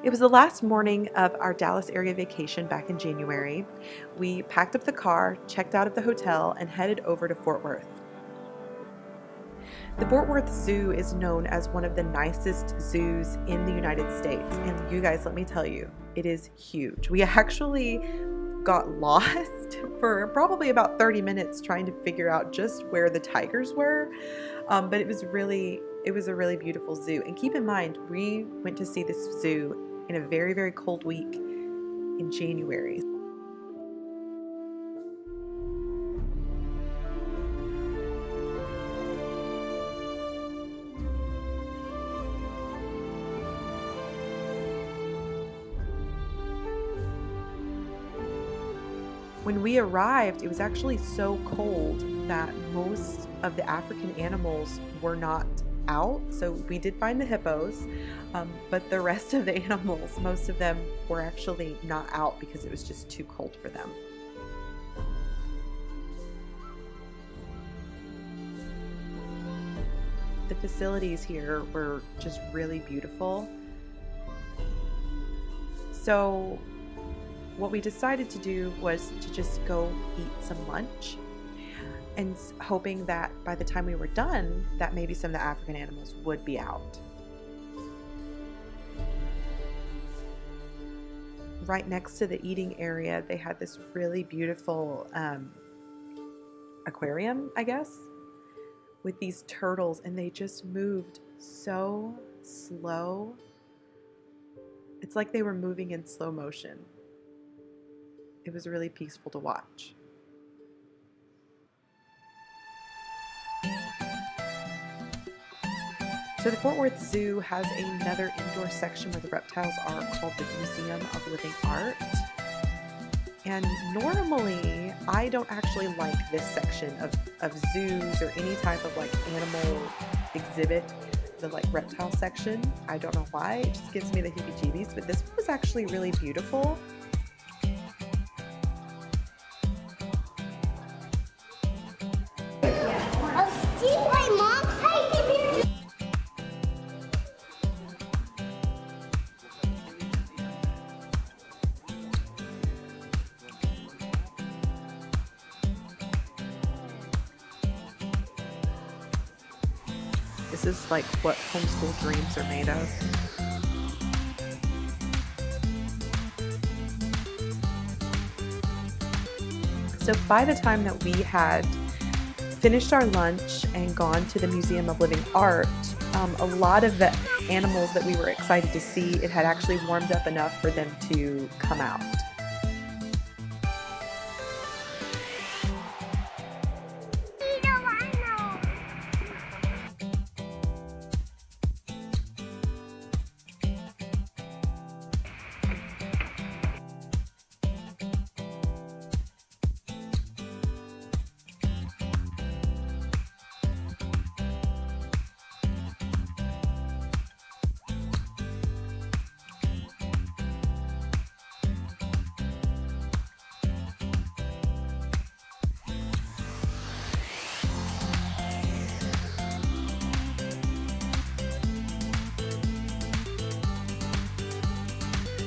It was the last morning of our Dallas area vacation back in January. We packed up the car, checked out of the hotel, and headed over to Fort Worth. The Fort Worth Zoo is known as one of the nicest zoos in the United States, and you guys, let me tell you, it is huge. We actually got lost for probably about 30 minutes trying to figure out just where the tigers were, but it was a really beautiful zoo. And keep in mind, we went to see this zoo in a very, very cold week in January. When we arrived, it was actually so cold that most of the African animals were not out. So we did find the hippos, but the rest of the animals, most of them were actually not out because it was just too cold for them. The facilities here were just really beautiful. So what we decided to do was to just go eat some lunch, and hoping that by the time we were done, that maybe some of the African animals would be out. Right next to the eating area, they had this really beautiful aquarium, I guess, with these turtles, and they just moved so slow. It's like they were moving in slow motion. It was really peaceful to watch. So the Fort Worth Zoo has another indoor section where the reptiles are, called the Museum of Living Art. And normally, I don't actually like this section of zoos or any type of like animal exhibit, the like reptile section. I don't know why, it just gives me the heebie-jeebies, but this one was actually really beautiful. This is like what homeschool dreams are made of. So by the time that we had finished our lunch and gone to the Museum of Living Art, a lot of the animals that we were excited to see, it had actually warmed up enough for them to come out.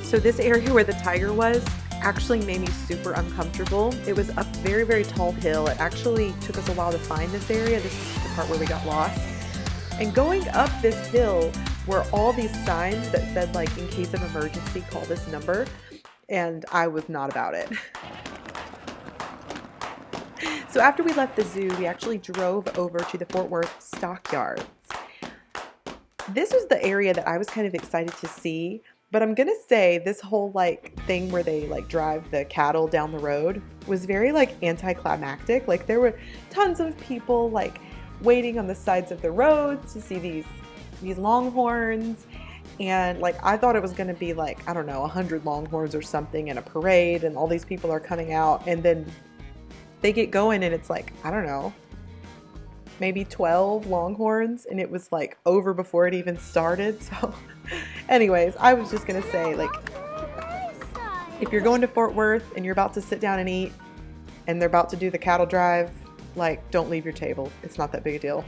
So this area where the tiger was actually made me super uncomfortable. It was up a very, very tall hill. It actually took us a while to find this area. This is the part where we got lost. And going up this hill were all these signs that said, like, in case of emergency, call this number. And I was not about it. So after we left the zoo, we actually drove over to the Fort Worth Stockyards. This was the area that I was kind of excited to see. But I'm gonna say this whole like thing where they like drive the cattle down the road was very like anticlimactic. Like there were tons of people like waiting on the sides of the roads to see these longhorns, and like I thought it was gonna be like, I don't know, 100 longhorns or something in a parade, and all these people are coming out, and then they get going and it's like, I don't know, maybe 12 longhorns, and it was like over before it even started. So anyways, I was just gonna say, like, if you're going to Fort Worth and you're about to sit down and eat and they're about to do the cattle drive, like, don't leave your table. It's not that big a deal.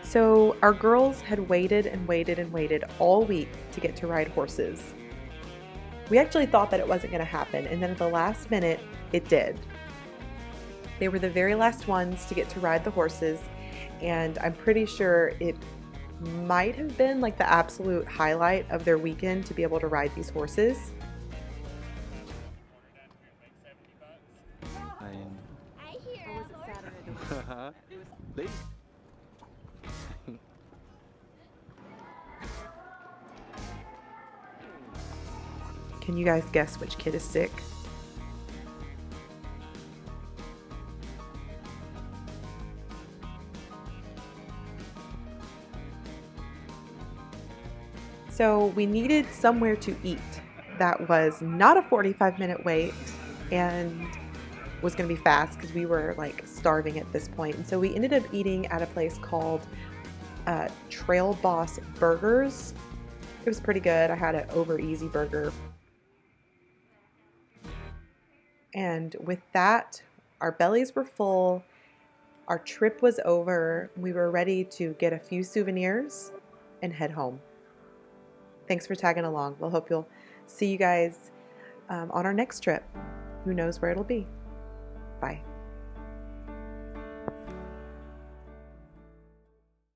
So our girls had waited and waited and waited all week to get to ride horses. We actually thought that it wasn't going to happen, and then at the last minute, it did. They were the very last ones to get to ride the horses, and I'm pretty sure it might have been like the absolute highlight of their weekend to be able to ride these horses. Can you guys guess which kid is sick? So we needed somewhere to eat that was not a 45-minute wait and was going to be fast because we were like starving at this point. And so we ended up eating at a place called Trail Boss Burgers. It was pretty good. I had an over easy burger. And with that, our bellies were full. Our trip was over. We were ready to get a few souvenirs and head home. Thanks for tagging along. We'll hope you'll see you guys on our next trip. Who knows where it'll be. Bye.